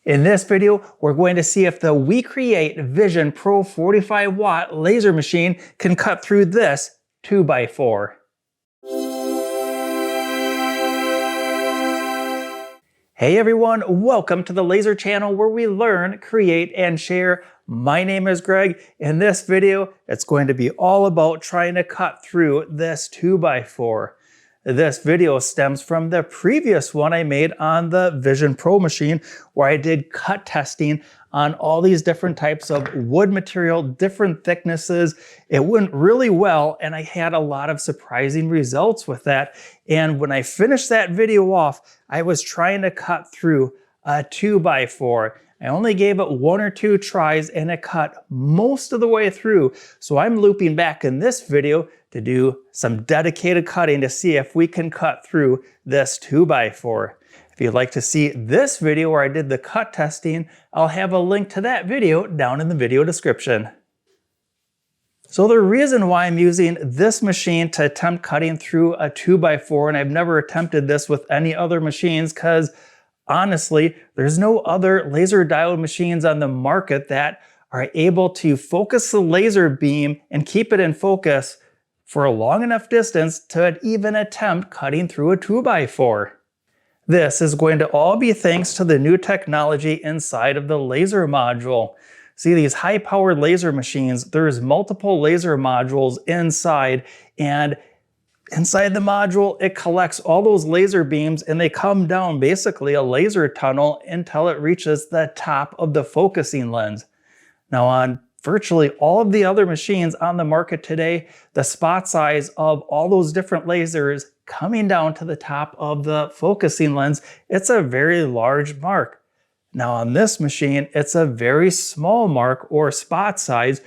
In this video, we're going to see if the WeCreat Vision Pro 45-watt laser machine can cut through this 2x4. Hey everyone, welcome to the Laser Channel where we learn, create, and share. My name is Greg. In this video, it's going to be all about trying to cut through this 2x4. This video stems from the previous one I made on the Vision Pro machine where I did cut testing on all these different types of wood material, different thicknesses. It went really well and I had a lot of surprising results with that. And when I finished that video off, I was trying to cut through a 2x4. I only gave it 1 or 2 tries and it cut most of the way through. So I'm looping back in this video to do some dedicated cutting to see if we can cut through this 2x4. If you'd like to see this video where I did the cut testing, I'll have a link to that video down in the video description. So the reason why I'm using this machine to attempt cutting through a 2x4, and I've never attempted this with any other machines, because honestly, there's no other laser diode machines on the market that are able to focus the laser beam and keep it in focus for a long enough distance to even attempt cutting through a 2x4. This is going to all be thanks to the new technology inside of the laser module. See, these high-powered laser machines, there's multiple laser modules inside, and inside the module, it collects all those laser beams and they come down basically a laser tunnel until it reaches the top of the focusing lens. Now on virtually all of the other machines on the market today, the spot size of all those different lasers coming down to the top of the focusing lens, it's a very large mark. Now on this machine, it's a very small mark or spot size,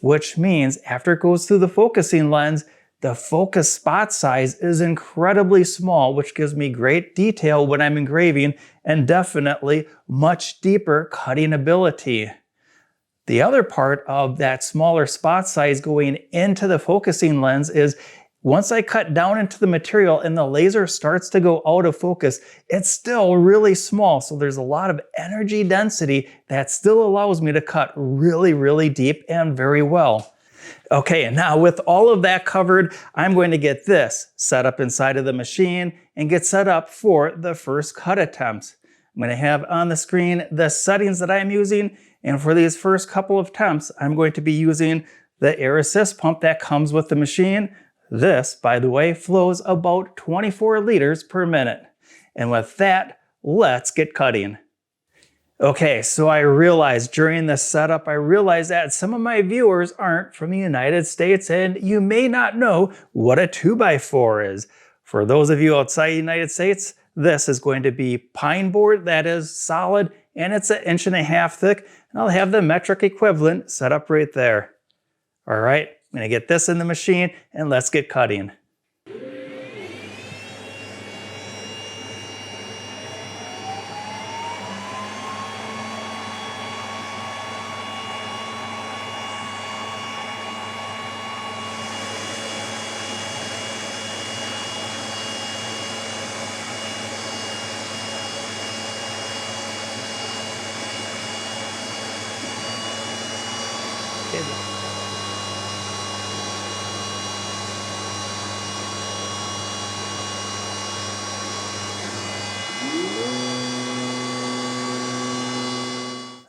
which means after it goes through the focusing lens, the focus spot size is incredibly small, which gives me great detail when I'm engraving and definitely much deeper cutting ability. The other part of that smaller spot size going into the focusing lens is once I cut down into the material and the laser starts to go out of focus, it's still really small. So there's a lot of energy density that still allows me to cut really, really deep and very well. Okay, now with all of that covered, I'm going to get this set up inside of the machine and get set up for the first cut attempts. I'm going to have on the screen the settings that I'm using, and for these first couple of attempts, I'm going to be using the air assist pump that comes with the machine. This, by the way, flows about 24 liters per minute. And with that, let's get cutting. Okay, so I realized during this setup, that some of my viewers aren't from the United States and you may not know what a 2x4 is. For those of you outside the United States, this is going to be pine board that is solid and it's 1.5 inches thick, and I'll have the metric equivalent set up right there. All right, I'm gonna get this in the machine and let's get cutting.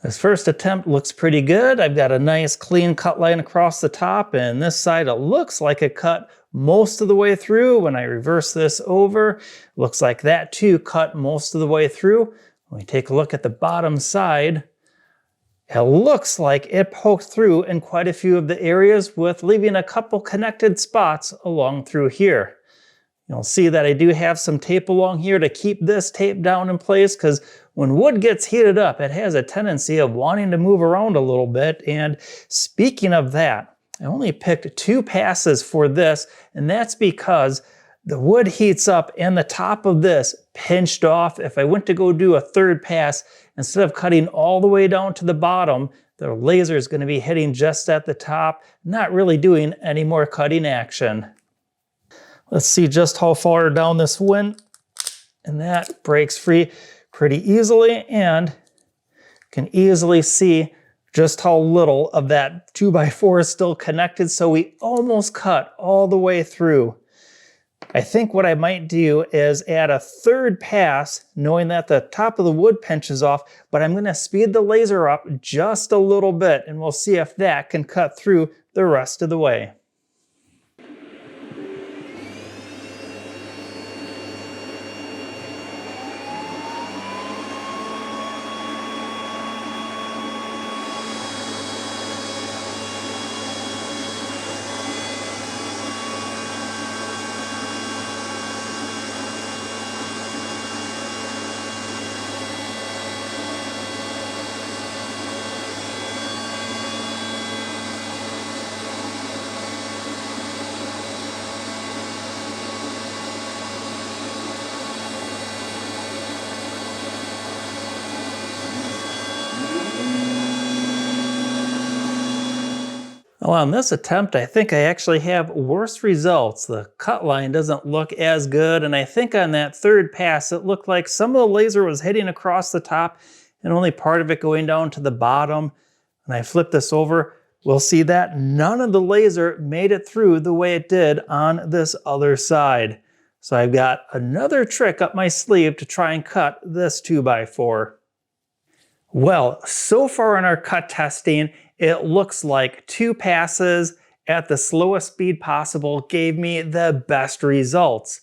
This first attempt looks pretty good. I've got a nice clean cut line across the top, and this side it looks like it cut most of the way through. When I reverse this over, looks like that too cut most of the way through. When we take a look at the bottom side, it looks like it poked through in quite a few of the areas, with leaving a couple connected spots along through here. You'll see that I do have some tape along here to keep this tape down in place, because when wood gets heated up, it has a tendency of wanting to move around a little bit. And speaking of that, I only picked 2 passes for this, and that's because the wood heats up and the top of this pinched off. If I went to go do a 3rd pass, instead of cutting all the way down to the bottom, the laser is going to be hitting just at the top, not really doing any more cutting action. Let's see just how far down this went, and that breaks free pretty easily. And Can easily see just how little of that 2x4 is still connected, so we almost cut all the way through. I think what I might do is add a third pass, knowing that the top of the wood pinches off, but I'm going to speed the laser up just a little bit, and we'll see if that can cut through the rest of the way. Well, on this attempt, I think I actually have worse results. The cut line doesn't look as good, and I think on that third pass, it looked like some of the laser was hitting across the top and only part of it going down to the bottom. When I flip this over, we'll see that none of the laser made it through the way it did on this other side. So I've got another trick up my sleeve to try and cut this 2x4. Well, so far in our cut testing, it looks like 2 passes at the slowest speed possible gave me the best results.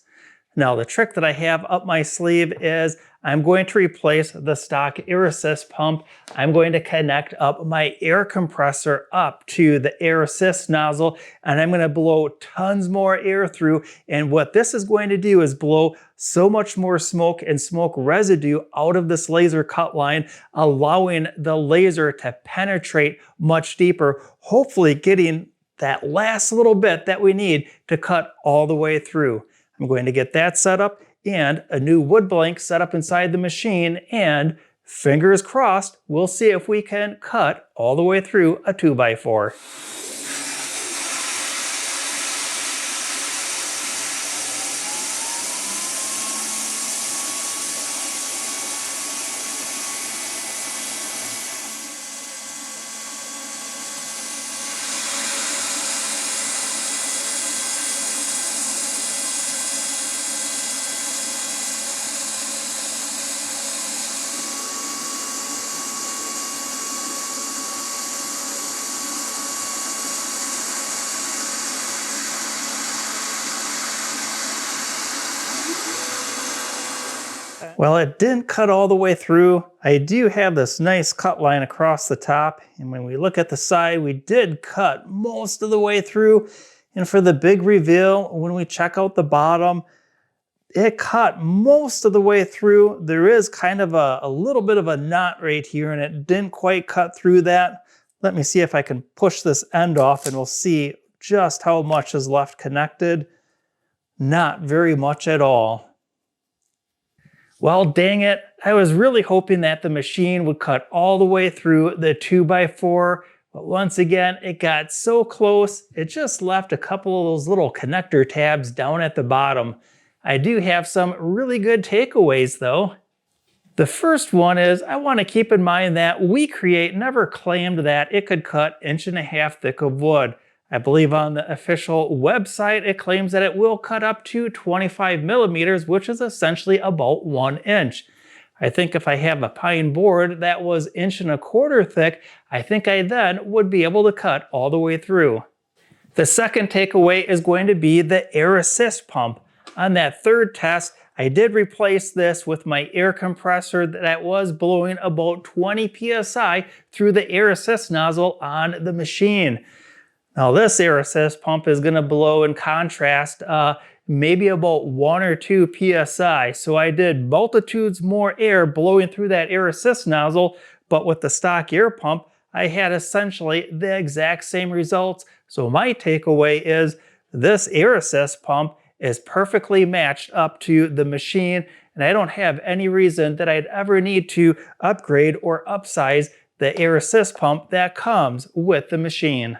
Now, the trick that I have up my sleeve is I'm going to replace the stock air assist pump. I'm going to connect up my air compressor up to the air assist nozzle, and I'm going to blow tons more air through. And what this is going to do is blow so much more smoke and smoke residue out of this laser cut line, allowing the laser to penetrate much deeper, hopefully getting that last little bit that we need to cut all the way through. I'm going to get that set up and a new wood blank set up inside the machine, and fingers crossed, we'll see if we can cut all the way through a 2x4. Well, it didn't cut all the way through. I do have this nice cut line across the top, and when we look at the side, we did cut most of the way through. And for the big reveal, when we check out the bottom, it cut most of the way through. There is kind of a little bit of a knot right here, and it didn't quite cut through that. Let me see if I can push this end off, and we'll see just how much is left connected. Not very much at all. Well, dang it, I was really hoping that the machine would cut all the way through the 2x4, but once again, it got so close, it just left a couple of those little connector tabs down at the bottom. I do have some really good takeaways though. The first one is I want to keep in mind that WeCreat never claimed that it could cut 1.5 inches thick of wood. I believe on the official website, it claims that it will cut up to 25 millimeters, which is essentially about 1 inch. I think if I have a pine board that was 1.25 inches thick, I think I then would be able to cut all the way through. The second takeaway is going to be the air assist pump. On that third test, I did replace this with my air compressor that was blowing about 20 psi through the air assist nozzle on the machine. Now this air assist pump is going to blow in contrast maybe about 1 or 2 psi. So I did multitudes more air blowing through that air assist nozzle, but with the stock air pump, I had essentially the exact same results. So my takeaway is this air assist pump is perfectly matched up to the machine, and I don't have any reason that I'd ever need to upgrade or upsize the air assist pump that comes with the machine.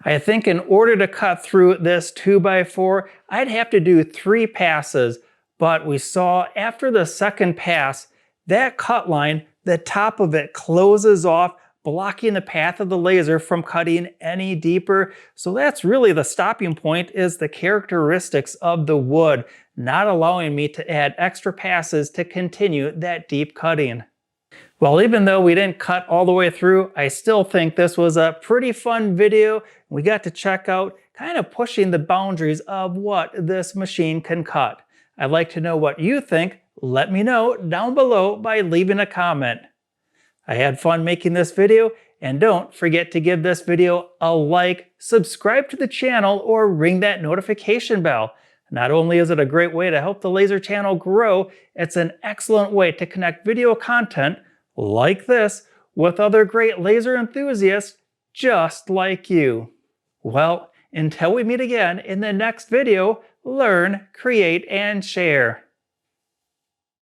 I think in order to cut through this 2x4, I'd have to do 3 passes, but we saw after the second pass, that cut line the top of it closes off, blocking the path of the laser from cutting any deeper. So that's really the stopping point, is the characteristics of the wood, not allowing me to add extra passes to continue that deep cutting. Well, even though we didn't cut all the way through, I still think this was a pretty fun video. We got to check out kind of pushing the boundaries of what this machine can cut. I'd like to know what you think. Let me know down below by leaving a comment. I had fun making this video, and don't forget to give this video a like, subscribe to the channel, or ring that notification bell. Not only is it a great way to help the laser channel grow, it's an excellent way to connect video content like this with other great laser enthusiasts just like you. Well, until we meet again in the next video, learn, create, and share.